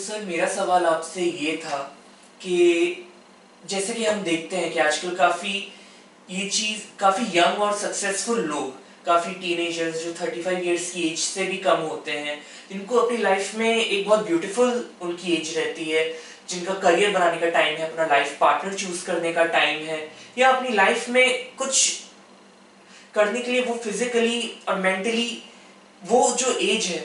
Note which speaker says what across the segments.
Speaker 1: Sir मेरा सवाल आपसे ये था कि जैसे कि हम देखते हैं कि आजकल ये चीज़ काफ़ी यंग और सक्सेसफुल लोग, काफ़ी टीनेजर्स जो 35 इयर्स की एज से भी कम होते हैं, जिनको अपनी लाइफ में एक बहुत ब्यूटीफुल उनकी एज रहती है, जिनका करियर बनाने का टाइम है, अपना लाइफ पार्टनर चूज करने का टाइम है, या अपनी लाइफ में कुछ करने के लिए वो फिजिकली और मेंटली वो जो एज है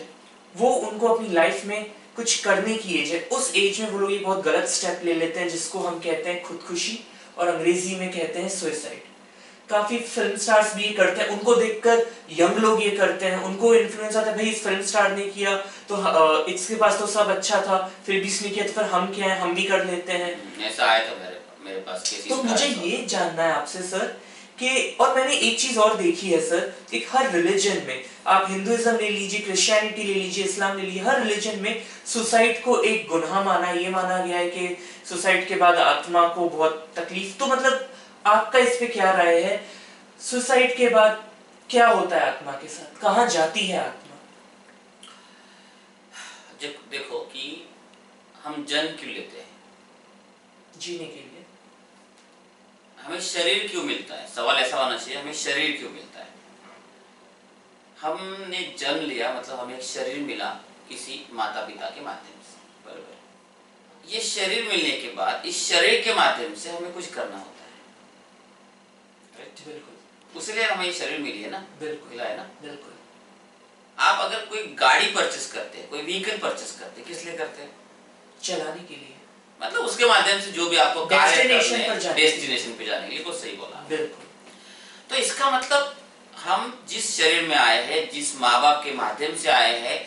Speaker 1: वो उनको अपनी लाइफ में कुछ करने की एज है। उस एज में वो लोग ये बहुत गलत स्टेप ले लेते हैं जिसको हम कहते हैं खुदकुशी और अंग्रेजी में कहते हैं सुसाइड। काफी फिल्म स्टार्स भी ये करते हैं, उनको देखकर यंग लोग ये करते हैं, उनको इन्फ्लुएंस आता है भाई इस फिल्म स्टार ने किया तो इसके पास तो सब अच्छा था, फिर भी इसने किया तो फिर हम क्या है, हम भी कर लेते हैं।
Speaker 2: ऐसा आया था मेरे पास केस।
Speaker 1: तो मुझे ये जानना है आपसे सर कि, और मैंने एक चीज और देखी है सर, एक हर रिलीजन में, आप हिंदुइज्म ले लीजिए, क्रिश्चियनिटी ले लीजिए, इस्लाम ले लीजिए, हर रिलीजन में सुसाइड को एक गुनाह माना, ये माना गया है कि सुसाइड के बाद आत्मा को बहुत तकलीफ। तो मतलब आपका इस पे क्या राय है, सुसाइड के बाद क्या होता है आत्मा के साथ, कहाँ जाती है आत्मा?
Speaker 2: देखो कि हम जन्म क्यों लेते हैं?
Speaker 1: जीने के लिए।
Speaker 2: हमें शरीर क्यों मिलता है? सवाल ऐसा होना चाहिए, हमें शरीर क्यों मिलता है? हमने जन्म लिया मतलब हमें एक शरीर मिला किसी माता पिता के माध्यम से, बराबर। ये शरीर मिलने के बाद इस शरीर के माध्यम से हमें कुछ करना होता है, राइट?
Speaker 1: बिल्कुल।
Speaker 2: उसलिए हमें ये शरीर मिली है ना,
Speaker 1: बिल्कुल
Speaker 2: मिला है ना।
Speaker 1: बिल्कुल।
Speaker 2: आप अगर कोई गाड़ी परचेस करते हैं, कोई व्हीकल परचेस करते हैं, किस लिए करते हैं?
Speaker 1: चलाने के लिए,
Speaker 2: मतलब उसके माध्यम से जो भी आपको
Speaker 1: डेस्टिनेशन
Speaker 2: पे जाने के लिए। कुछ सही बोला।
Speaker 1: बिल्कुल।
Speaker 2: तो इसका मतलब हम जिस शरीर में आए हैं, जिस माँ बाप के माध्यम से आए हैं,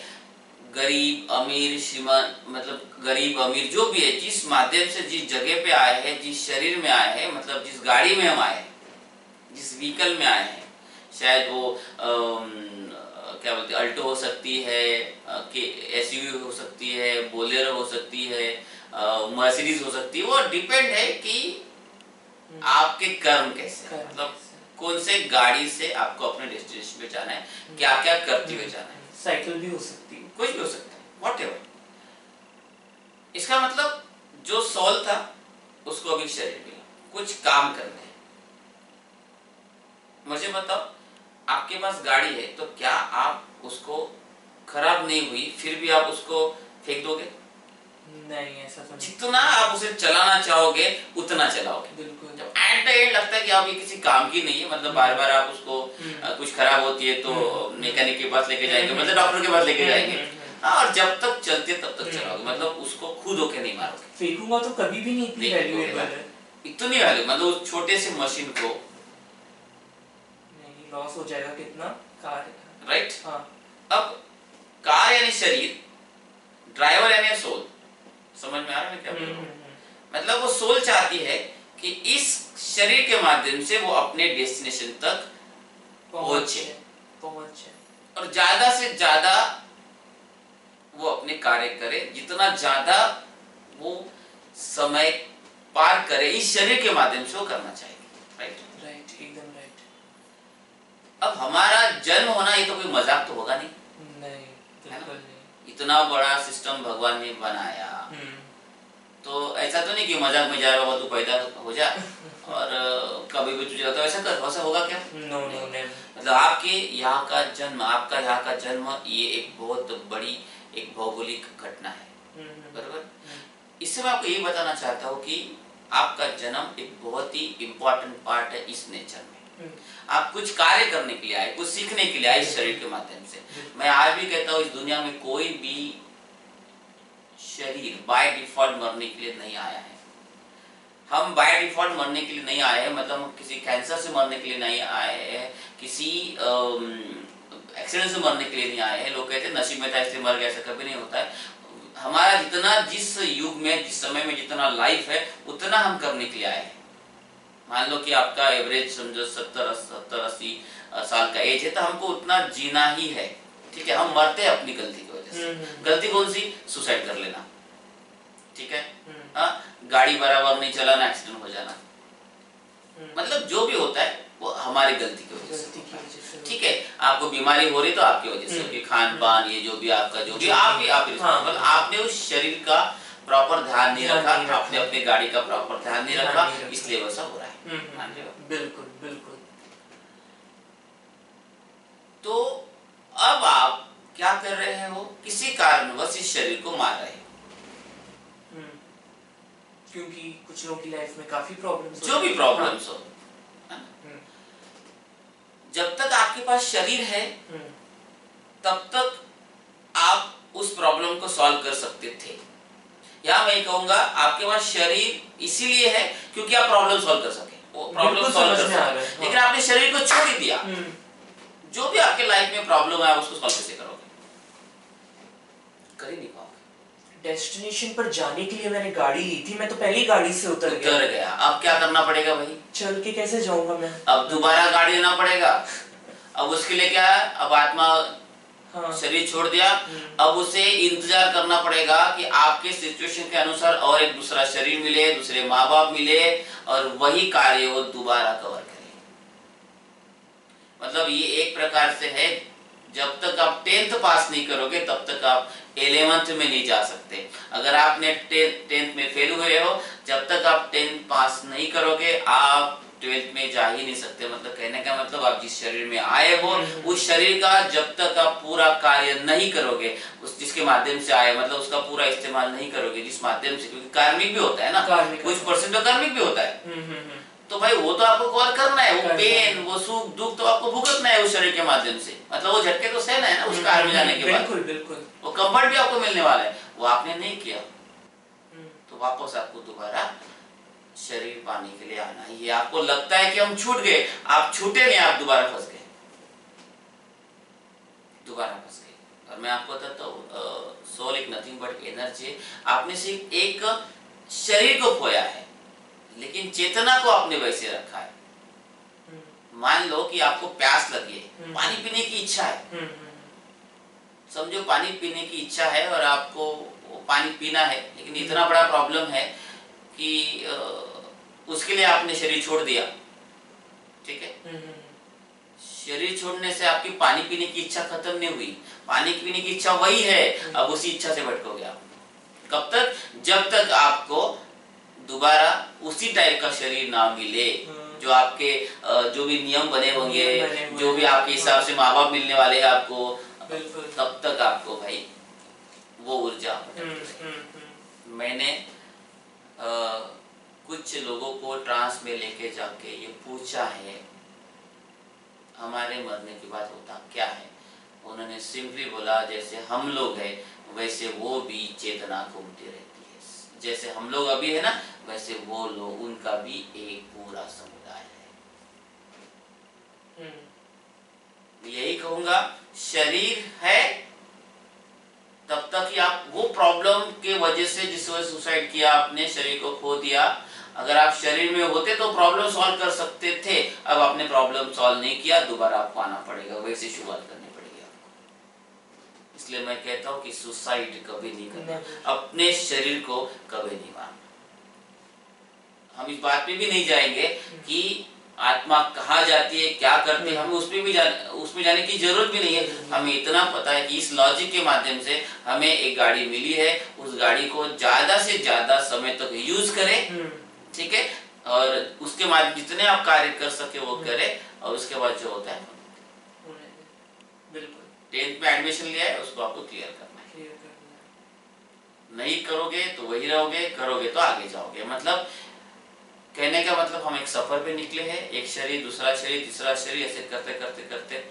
Speaker 2: गरीब अमीर श्रीमान, मतलब गरीब अमीर जो भी है, जिस माध्यम से जिस जगह पे आए हैं, जिस शरीर में आए हैं, मतलब जिस गाड़ी में हम आए हैं, जिस व्हीकल में आए हैं, शायद वो क्या बोलते हैं, अल्टो हो सकती है, एसयूवी हो सकती है, बोलेरो हो सकती है, मर्सिडीज हो सकती है, वो डिपेंड है कि आपके कर्म कैसे, मतलब कौन से गाड़ी से आपको अपने डेस्टिनेशन पे जाना है, क्या क्या करते हुए जाना है।
Speaker 1: साइकिल भी हो सकती है,
Speaker 2: कुछ भी हो सकता है, व्हाटएवर। इसका मतलब जो सोल था उसको अभी शरीर मिला, कुछ काम करने हैं। मुझे बताओ, आपके पास गाड़ी है तो क्या आप उसको खराब नहीं हुई फिर भी आप उसको फेंक दोगे?
Speaker 1: नहीं, ऐसा तो नहीं।
Speaker 2: जितना आप उसे चलाना चाहोगे उतना चलाओगे।
Speaker 1: बिल्कुल।
Speaker 2: जब एट द एंड लगता है कि आप ये किसी काम की नहीं है, मतलब बार बार आप उसको कुछ खराब होती है तो मैकेनिक के पास लेके जाएंगे, मतलब डॉक्टर के पास लेके जाएंगे, और जब तक चलते तब तक चलाओगे, मतलब उसको खुद होके नहीं मारोगे।
Speaker 1: फेंकूंगा तो कभी भी नहीं, इतनी वैल्यूएबल है,
Speaker 2: इतनी वैल्यू, मतलब उस छोटे से मशीन को
Speaker 1: नहीं, लॉस हो जाएगा कितना कार,
Speaker 2: राइट?
Speaker 1: हाँ।
Speaker 2: अब कार यानी शरीर, ड्राइवर यानी सोल, समझ में आ रहा है क्या बोल रहा हूं? मतलब वो सोल चाहती है कि इस शरीर के माध्यम से वो अपने डेस्टिनेशन तक पहुंचे, और ज्यादा से ज्यादा वो अपने कार्य करे, जितना ज्यादा वो समय पार करे इस शरीर के माध्यम से वो करना चाहेगी, राइट?
Speaker 1: राइट, एकदम राइट।
Speaker 2: अब हमारा जन्म होना ये तो कोई मजाक तो होगा नहीं,
Speaker 1: नहीं, बिल्कुल नहीं।
Speaker 2: इतना बड़ा सिस्टम भगवान ने बनाया, तो ऐसा तो नहीं कि मजाक में जा रहा हो, तू पैदा हो जा और कभी भी तुझे तो ऐसा होगा क्या?
Speaker 1: No no never.
Speaker 2: मतलब आपके यहाँ का जन्म, आपका यहाँ का जन्म, ये एक बहुत बड़ी एक भौगोलिक घटना है, बराबर? इससे मैं आपको ये बताना चाहता हूँ कि आपका जन्म एक बहुत ही इम्पोर्टेंट पार्ट है इस नेचर में। आप कुछ कार्य करने के लिए आए, कुछ सीखने के लिए आए इस शरीर के माध्यम से। मैं आज भी कहता हूँ इस दुनिया में कोई भी शरीर बाय डिफॉल्ट मरने के लिए नहीं आया है। हम बाय डिफॉल्ट मरने के लिए नहीं आए हैं, मतलब हम किसी कैंसर से मरने के लिए नहीं आए हैं, किसी एक्सीडेंट से मरने के लिए नहीं आए हैं। लोग कहते हैं नसीब में था इसलिए मर गया, ऐसा कभी नहीं होता है। हमारा जितना, जिस युग में, जिस समय में जितना लाइफ है उतना हम करने के लिए आए हैं। मान लो कि आपका एवरेज समझो 70-80 साल का एज है, तो हमको उतना जीना ही है, ठीक है? हम मरते हैं अपनी गलती की वजह से। गलती कौन सी? सुसाइड कर लेना, ठीक है? हाँ, गाड़ी बराबर नहीं चलाना, एक्सीडेंट हो जाना, मतलब जो भी होता है वो हमारी गलती की वजह से, ठीक है। आपको बीमारी हो रही तो आपकी वजह से होगी, खान पान ये जो भी आपका जो भी आप रिस्पॉन्सिबल, आपने उस शरीर का प्रॉपर ध्यान नहीं रखा, आपने अपनी गाड़ी का प्रॉपर ध्यान नहीं रखा, इसलिए वैसा हो रहा है। मान लो
Speaker 1: बिल्कुल बिल्कुल।
Speaker 2: तो अब आप क्या कर रहे हो, किसी कारणवश इस शरीर को मार रहे हो,
Speaker 1: क्योंकि कुछ लोगों की लाइफ में काफी प्रॉब्लम्स,
Speaker 2: जो भी प्रॉब्लम्स हो, जब तक आपके पास शरीर है तब तक आप उस प्रॉब्लम को सॉल्व कर सकते थे। या मैं कहूंगा आपके पास शरीर इसीलिए है क्योंकि आप प्रॉब्लम सॉल्व कर सके, वो प्रॉब्लम सॉल्व कर सके, लेकिन आपने शरीर को छोड़ ही दिया। जो भी आपके लाइफ में प्रॉब्लम है उसको सॉल्व कैसे करोगे, कर ही नहीं पाओगे।
Speaker 1: डेस्टिनेशन पर जाने के लिए मैंने गाड़ी ली थी, मैं तो पहली गाड़ी से उतर
Speaker 2: गया। अब क्या करना पड़ेगा भाई,
Speaker 1: चल के कैसे जाऊंगा मैं,
Speaker 2: अब दोबारा गाड़ी लेना पड़ेगा। अब उसके लिए क्या है, अब आत्मा शरीर छोड़ दिया, अब उसे इंतजार करना पड़ेगा कि आपके सिचुएशन के अनुसार और एक दूसरा शरीर मिले, दूसरे माँ बाप मिले और वही कार्य वो दोबारा कवर करे। मतलब ये एक प्रकार से है, जब तक आप 10th पास नहीं करोगे तब तक आप 11th में नहीं जा सकते। अगर आपने 10th में फेल हुए हो, जब तक आप 10th पास नहीं करोगे आप 12th में जा ही नहीं सकते। मतलब कहने का मतलब आप जिस शरीर में आए हो उस शरीर का जब तक आप पूरा कार्य नहीं करोगे, उस जिसके माध्यम से आए मतलब उसका पूरा इस्तेमाल नहीं करोगे, जिस माध्यम से, क्योंकि कार्मिक भी होता है ना, कुछ परसेंट तो कार्मिक भी होता है, तो भाई वो तो आपको कवर करना है, वो पेन वो सुख दुख तो आपको भुगतना है उस शरीर के माध्यम से। मतलब वो झटके तो सहना है ना उस कार में जाने के बाद,
Speaker 1: बिल्कुल बिल्कुल,
Speaker 2: वो कंफर्ट भी आपको मिलने वाला है, वो आपने नहीं किया तो वापस आपको दोबारा शरीर पाने के लिए आना है। ये आपको लगता है कि हम छूट गए, आप छूटे नहीं, आप दोबारा फंस गए, दोबारा फंस गए। और मैं आपको बताता हूँ, सोल एक नथिंग बट एनर्जी। आपने सिर्फ एक शरीर को खोया है लेकिन चेतना को आपने वैसे रखा है। मान लो कि आपको प्यास लगी है, पानी पीने की इच्छा है, समझो पानी पीने की इच्छा है और आपको पानी पीना है, लेकिन इतना बड़ा प्रॉब्लम है कि उसके लिए आपने शरीर छोड़ दिया, ठीक है। शरीर छोड़ने से आपकी पानी पीने की इच्छा खत्म नहीं हुई, पानी पीने की इच्छा वही है, अब उसी इच्छा से भटकोगे आप। कब तक, जब तक आपको दोबारा उसी टाइप का शरीर ना मिले, जो आपके जो भी नियम बने होंगे, जो भी आपके हिसाब से माँ बाप मिलने वाले हैं आपको, तब तक आपको भाई वो ऊर्जा। मैंने कुछ लोगों को ट्रांस में लेके जाके ये पूछा है हमारे मरने के बाद होता क्या है। उन्होंने सिंपली बोला जैसे हम लोग हैं वैसे वो भी चेतना घूमती रहती है, जैसे हम लोग अभी है ना वैसे वो लोग, उनका भी एक पूरा समुदाय है। यही कहूंगा, शरीर है तब तक ही आप वो प्रॉब्लम के वजह से जिस वजह सुसाइड किया आपने, शरीर को खो दिया, अगर आप शरीर में होते तो प्रॉब्लम सॉल्व कर सकते थे। अब आपने प्रॉब्लम सॉल्व नहीं किया, दोबारा आपको आना पड़ेगा, वैसे शुरुआत करनी पड़ेगी आपको। इसलिए मैं कहता हूँ कि सुसाइड कभी नहीं करना, अपने शरीर को कभी नहीं मारना। हम इस बात पे भी नहीं जाएंगे कि आत्मा कहाँ जाती है, क्या करती है, हमें उसमें जाने की जरूरत भी नहीं है। हमें इतना पता है कि इस लॉजिक के माध्यम से हमें एक गाड़ी मिली है, उस गाड़ी को ज्यादा से ज्यादा समय तक यूज करें, ठीक है, और उसके माध्यम जितने आप कार्य कर सके वो करें, और उसके बाद जो होता है
Speaker 1: बिल्कुल
Speaker 2: 10th में एडमिशन लिया है उसको आपको क्लियर करना है। नहीं करोगे तो वही रहोगे, करोगे तो आगे जाओगे। मतलब कहने का मतलब हम एक सफर पे निकले हैं, एक शरीर दूसरा शरीर तीसरा शरीर, ऐसे करते करते करते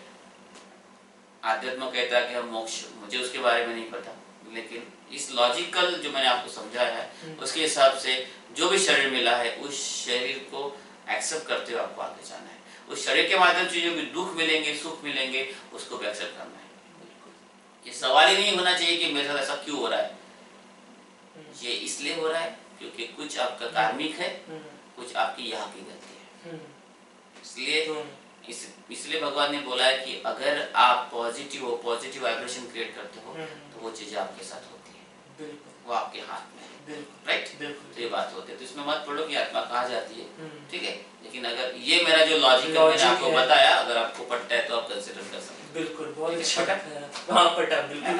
Speaker 2: आध्यात्म कहता है कि हम मोक्ष, मुझे उसके बारे में नहीं पता, लेकिन इस लॉजिकल जो मैंने आपको समझाया है उसके हिसाब से जो भी शरीर मिला है उस शरीर को एक्सेप्ट करते हुए आपको आगे जाना है। उस शरीर के माध्यम से जो भी दुख मिलेंगे सुख मिलेंगे उसको भी एक्सेप्ट करना है। ये सवाल ही नहीं होना चाहिए कि मेरे साथ ऐसा क्यों हो रहा है, ये इसलिए हो रहा है क्योंकि कुछ आपका कार्मिक है, कुछ आपकी यहाँ की गलती है। इसलिए भगवान ने बोला है कि अगर आप पॉजिटिव हो, पॉजिटिव वाइब्रेशन क्रिएट करते हो तो वो चीजें आपके साथ होती है। वो आपके हाथ में है,
Speaker 1: बिल्कुल
Speaker 2: राइट।
Speaker 1: बिल्कुल
Speaker 2: तो ये बात होती है, तो इसमें मत पढ़ो कि आत्मा कहाँ जाती है, ठीक है। लेकिन अगर ये मेरा जो लॉजिक मैंने आपको बताया, अगर आपको पटता है तो आप कंसिडर कर सकते हैं।
Speaker 1: बिल्कुल, बहुत
Speaker 2: ठीक है,
Speaker 1: अच्छा
Speaker 2: पटा?
Speaker 1: बताया। हाँ पटा, बिल्कुल।